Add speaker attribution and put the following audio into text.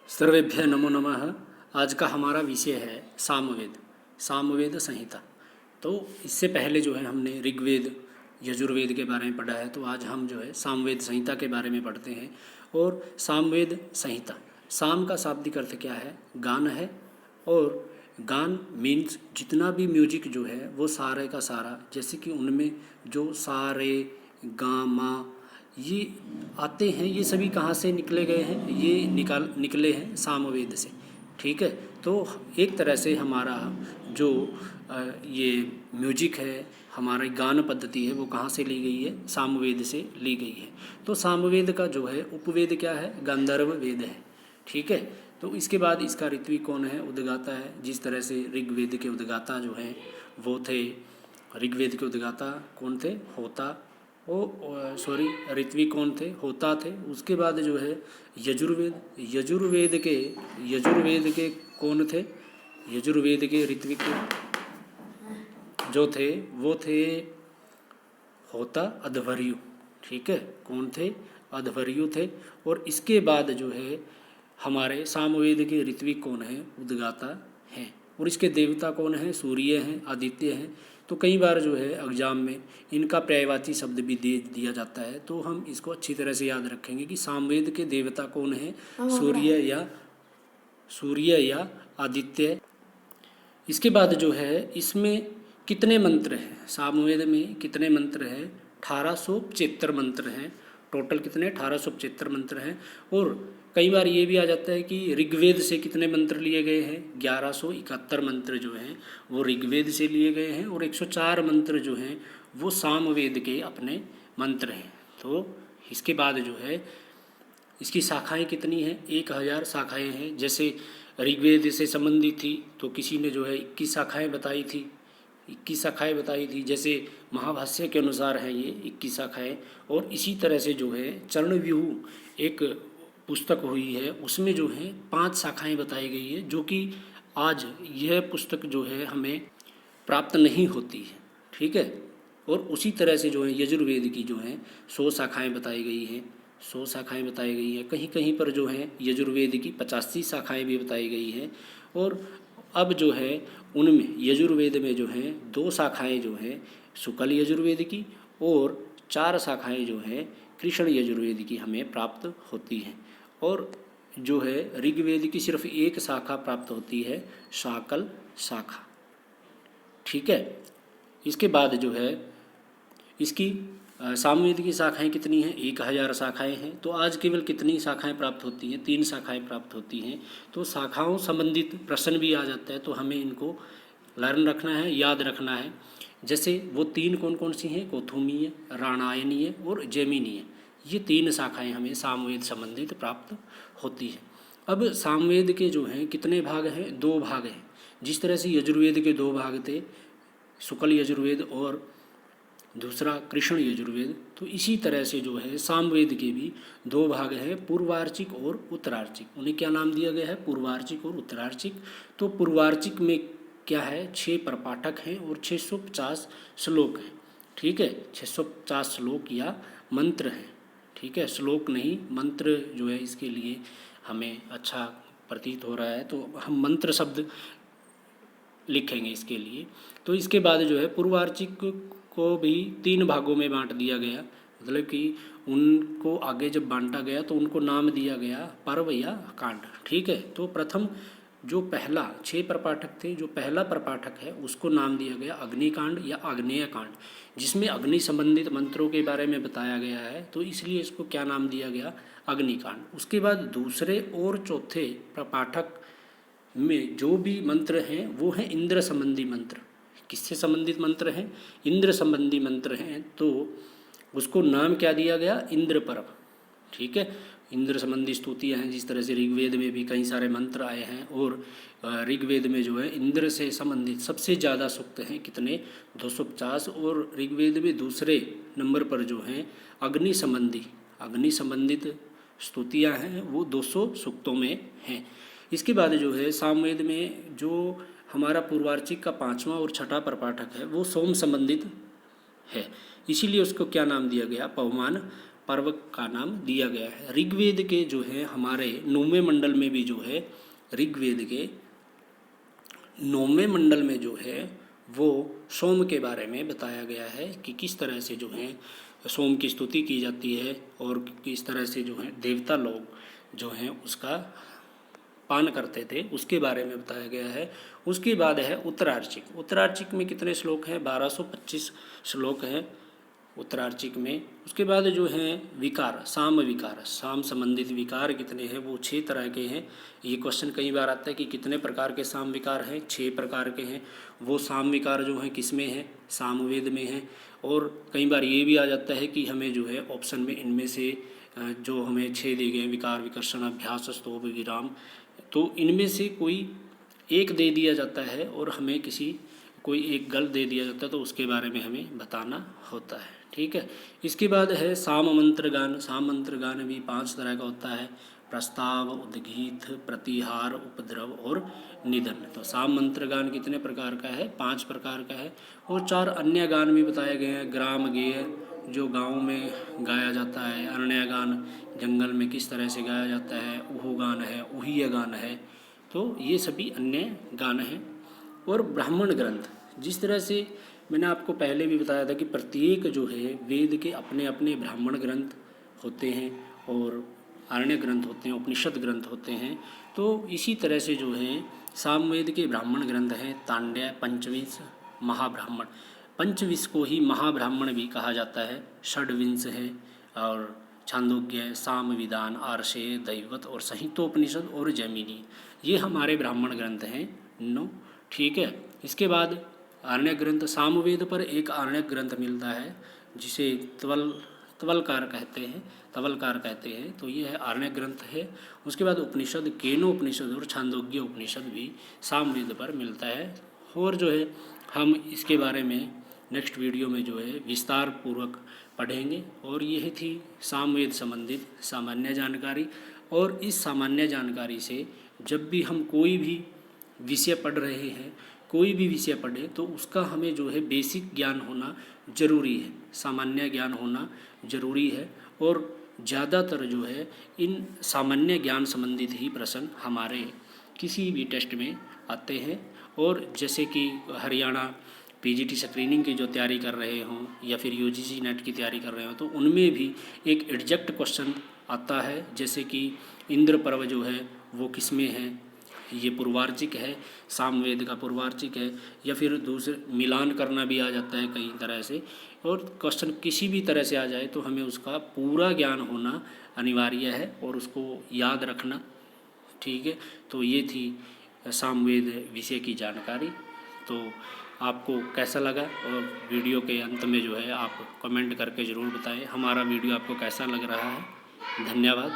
Speaker 1: सर्वेभ्य नमो नमः। आज का हमारा विषय है सामवेद, सामवेद संहिता। तो इससे पहले जो है हमने ऋग्वेद यजुर्वेद के बारे में पढ़ा है, तो आज हम जो है सामवेद संहिता के बारे में पढ़ते हैं। और सामवेद संहिता, साम का शाब्दिक अर्थ क्या है? गान है। और गान मीन्स जितना भी म्यूजिक जो है वो सारे का सारा, जैसे कि उनमें जो सारे गा मा ये आते हैं, ये सभी कहाँ से निकले गए हैं? ये निकले हैं सामवेद से। ठीक है, तो एक तरह से हमारा जो ये म्यूजिक है, हमारी गान पद्धति है, वो कहाँ से ली गई है? सामवेद से ली गई है। तो सामवेद का जो है उपवेद क्या है? गांधर्व वेद है। ठीक है, तो इसके बाद इसका ऋत्विक कौन है? उद्गाता है। जिस तरह से ऋग्वेद के उद्गाता जो हैं वो थे, ऋग्वेद के उद्गाता कौन थे? होता। ऋत्विक कौन थे? होता थे। उसके बाद जो है यजुर्वेद, यजुर्वेद के कौन थे? यजुर्वेद के ऋत्विक जो थे वो थे होता, अध्वर्यु। ठीक है, कौन थे? अध्वर्यु थे। और इसके बाद जो है हमारे सामवेद के ऋत्विक कौन है? उद्गाता हैं। और इसके देवता कौन हैं? सूर्य हैं, आदित्य हैं। तो कई बार जो है एग्जाम में इनका पर्यायवाची शब्द भी दे दिया जाता है, तो हम इसको अच्छी तरह से याद रखेंगे कि सामवेद के देवता कौन है? सूर्य या आदित्य। इसके बाद जो है इसमें कितने मंत्र हैं? सामवेद में कितने मंत्र हैं? 1875 मंत्र हैं। टोटल कितने? 1875 मंत्र हैं। और कई बार ये भी आ जाता है कि ऋग्वेद से कितने मंत्र लिए गए हैं? 1171 मंत्र जो हैं वो ऋग्वेद से लिए गए हैं। और 104 मंत्र जो हैं वो सामवेद के अपने मंत्र हैं। तो इसके बाद जो है इसकी शाखाएं कितनी हैं? 1000 शाखाएं हैं। जैसे ऋग्वेद से संबंधित थी तो किसी ने जो है 21 शाखाएं बताई थी, 21 शाखाएँ बताई थी। जैसे महाभाष्य के अनुसार है ये 21 शाखाएँ। और इसी तरह से जो है चरणव्यूह एक पुस्तक हुई है, उसमें जो है 5 शाखाएँ बताई गई है, जो कि आज यह पुस्तक जो है हमें प्राप्त नहीं होती है। ठीक है, और उसी तरह से जो है यजुर्वेद की जो है 100 शाखाएँ बताई गई हैं, 100 शाखाएँ बताई गई हैं। कहीं कहीं पर जो है यजुर्वेद की 85 शाखाएँ भी बताई गई हैं। और अब जो है उनमें यजुर्वेद में जो है 2 शाखाएँ जो हैं शुक्ल यजुर्वेद की, और 4 शाखाएँ जो हैं कृष्ण यजुर्वेद की हमें प्राप्त होती हैं। और जो है ऋग्वेद की सिर्फ 1 शाखा प्राप्त होती है, शाकल शाखा। ठीक है, इसके बाद जो है इसकी सामवेद की शाखाएं कितनी हैं? 1000 शाखाएं हैं। तो आज केवल कितनी शाखाएं प्राप्त होती हैं? 3 शाखाएं प्राप्त होती हैं। तो शाखाओं संबंधित प्रश्न भी आ जाता है, तो हमें इनको लर्न रखना है, याद रखना है। जैसे वो 3 कौन कौन सी हैं? कौथुमीय, राणायनीय और जैमिनीय। ये 3 शाखाएँ हमें सामवेद संबंधित प्राप्त होती हैं। अब सामवेद के जो हैं कितने भाग हैं? 2 भाग हैं। जिस तरह से यजुर्वेद के 2 भाग थे, शुक्ल यजुर्वेद और दूसरा कृष्ण यजुर्वेद, तो इसी तरह से जो है सामवेद के भी 2 भाग हैं, पूर्वार्चिक और उत्तरार्चिक। उन्हें क्या नाम दिया गया है? पूर्वार्चिक और उत्तरार्चिक। तो पूर्वार्चिक में क्या है? 6 प्रपाठक हैं और 650 श्लोक हैं। ठीक है, 650 श्लोक या मंत्र हैं। ठीक है, श्लोक नहीं, मंत्र जो है इसके लिए हमें अच्छा प्रतीत हो रहा है, तो हम मंत्र शब्द लिखेंगे इसके लिए। तो इसके बाद जो है पूर्वार्चिक को भी 3 भागों में बांट दिया गया, मतलब कि उनको आगे जब बांटा गया तो उनको नाम दिया गया पर्व या कांड। ठीक है, तो प्रथम जो पहला 6 प्रपाठक थे, जो पहला प्रपाठक है उसको नाम दिया गया अग्निकांड या आग्नेय कांड, जिसमें अग्नि संबंधित मंत्रों के बारे में बताया गया है, तो इसलिए इसको क्या नाम दिया गया? अग्निकांड। उसके बाद दूसरे और चौथे प्रपाठक में जो भी मंत्र हैं वो हैं इंद्र संबंधी मंत्र। किससे संबंधित मंत्र हैं? इंद्र संबंधी मंत्र हैं, तो उसको नाम क्या दिया गया? इंद्र पर्व। ठीक है, इंद्र संबंधी स्तुतियाँ हैं। जिस तरह से ऋग्वेद में भी कई सारे मंत्र आए हैं, और ऋग्वेद में जो है इंद्र से संबंधित सबसे ज़्यादा सूक्त हैं, कितने? 250। और ऋग्वेद में दूसरे नंबर पर जो हैं अग्नि संबंधित स्तुतियाँ हैं, वो 200 सूक्तों में हैं। इसके बाद जो है सामवेद में जो हमारा पूर्वार्चिक का 5वां और 6ठा प्रपाठक है वो सोम संबंधित है, इसीलिए उसको क्या नाम दिया गया? पवमान पर्व का नाम दिया गया है। ऋग्वेद के जो है हमारे 9वें मंडल में भी जो है, ऋग्वेद के 9वें मंडल में जो है वो सोम के बारे में बताया गया है कि किस तरह से जो है सोम की स्तुति की जाती है और किस तरह से जो है देवता लोग जो हैं उसका पान करते थे, उसके बारे में बताया गया है। उसके बाद है उत्तरार्चिक। उत्तरार्चिक में कितने श्लोक हैं? 1225 श्लोक हैं उत्तरार्चिक में। उसके बाद जो हैं विकार, साम विकार, साम संबंधित विकार कितने हैं? वो 6 तरह के हैं। ये क्वेश्चन कई बार आता है कि कितने प्रकार के साम विकार हैं? 6 प्रकार के हैं। वो साम विकार जो हैं किस में हैं? सामवेद में हैं। और कई बार ये भी आ जाता है कि हमें जो है ऑप्शन में इनमें से जो हमें 6 दिए गए हैं, विकार, विकर्षण, अभ्यास, स्तोभ, विराम, तो इनमें से कोई एक दे दिया जाता है और हमें कोई एक गलत दे दिया जाता है, तो उसके बारे में हमें बताना होता है। ठीक है। इसके बाद है साम मंत्र गान। साम मंत्र गान भी 5 तरह का होता है: प्रस्ताव, उद्गीत, प्रतिहार, उपद्रव और निधन। तो साम मंत्र गान कितने प्रकार का है? 5 प्रकार का है। और 4 अन्य गान भी बताए गए हैं: ग्राम गेय जो गाँव में गाया जाता है, अरण्य गान जंगल में किस तरह से गाया जाता है, उहू गान है, उहीय गान है, तो ये सभी अन्य गान हैं। और ब्राह्मण ग्रंथ, जिस तरह से मैंने आपको पहले भी बताया था कि प्रत्येक जो है वेद के अपने अपने ब्राह्मण ग्रंथ होते हैं और आरण्य ग्रंथ होते हैं, उपनिषद ग्रंथ होते हैं। तो इसी तरह से जो है सामवेद के ब्राह्मण ग्रंथ हैं तांड्य, पंचविंश, महाब्राह्मण। पंचविंश को ही महाब्राह्मण भी कहा जाता है। षड्विंश है और छांदोग्य, सामविधान, आर्षेय, दैवत और संहितोपनिषद और जैमिनी, ये हमारे ब्राह्मण ग्रंथ हैं 9। ठीक है। इसके बाद आरण्य ग्रंथ, सामवेद पर एक आरण्य ग्रंथ मिलता है जिसे तवलकार कहते हैं, तो ये है आरण्य ग्रंथ है। उसके बाद उपनिषद, केनो उपनिषद और छांदोग्य उपनिषद भी सामवेद पर मिलता है। और जो है हम इसके बारे में नेक्स्ट वीडियो में जो है विस्तार पूर्वक पढ़ेंगे। और यह थी सामवेद संबंधित सामान्य जानकारी। और इस सामान्य जानकारी से जब भी हम कोई भी विषय पढ़ रहे हैं, कोई भी विषय पढ़े, तो उसका हमें जो है बेसिक ज्ञान होना जरूरी है, सामान्य ज्ञान होना जरूरी है। और ज़्यादातर जो है इन सामान्य ज्ञान संबंधित ही प्रश्न हमारे किसी भी टेस्ट में आते हैं। और जैसे कि हरियाणा पीजीटी स्क्रीनिंग की जो तैयारी कर रहे हों या फिर यूजीसी नेट की तैयारी कर रहे हो, तो उनमें भी एक एग्जैक्ट क्वेश्चन आता है, जैसे कि इंद्र पर्व जो है वो किस में है, ये पूर्वार्चिक है, सामवेद का पूर्वार्चिक है, या फिर दूसरे मिलान करना भी आ जाता है कई तरह से। और क्वेश्चन किसी भी तरह से आ जाए तो हमें उसका पूरा ज्ञान होना अनिवार्य है और उसको याद रखना। ठीक है। तो ये थी सामवेद विषय की जानकारी। तो आपको कैसा लगा, और वीडियो के अंत में जो है आप कमेंट करके ज़रूर बताएं हमारा वीडियो आपको कैसा लग रहा है। धन्यवाद।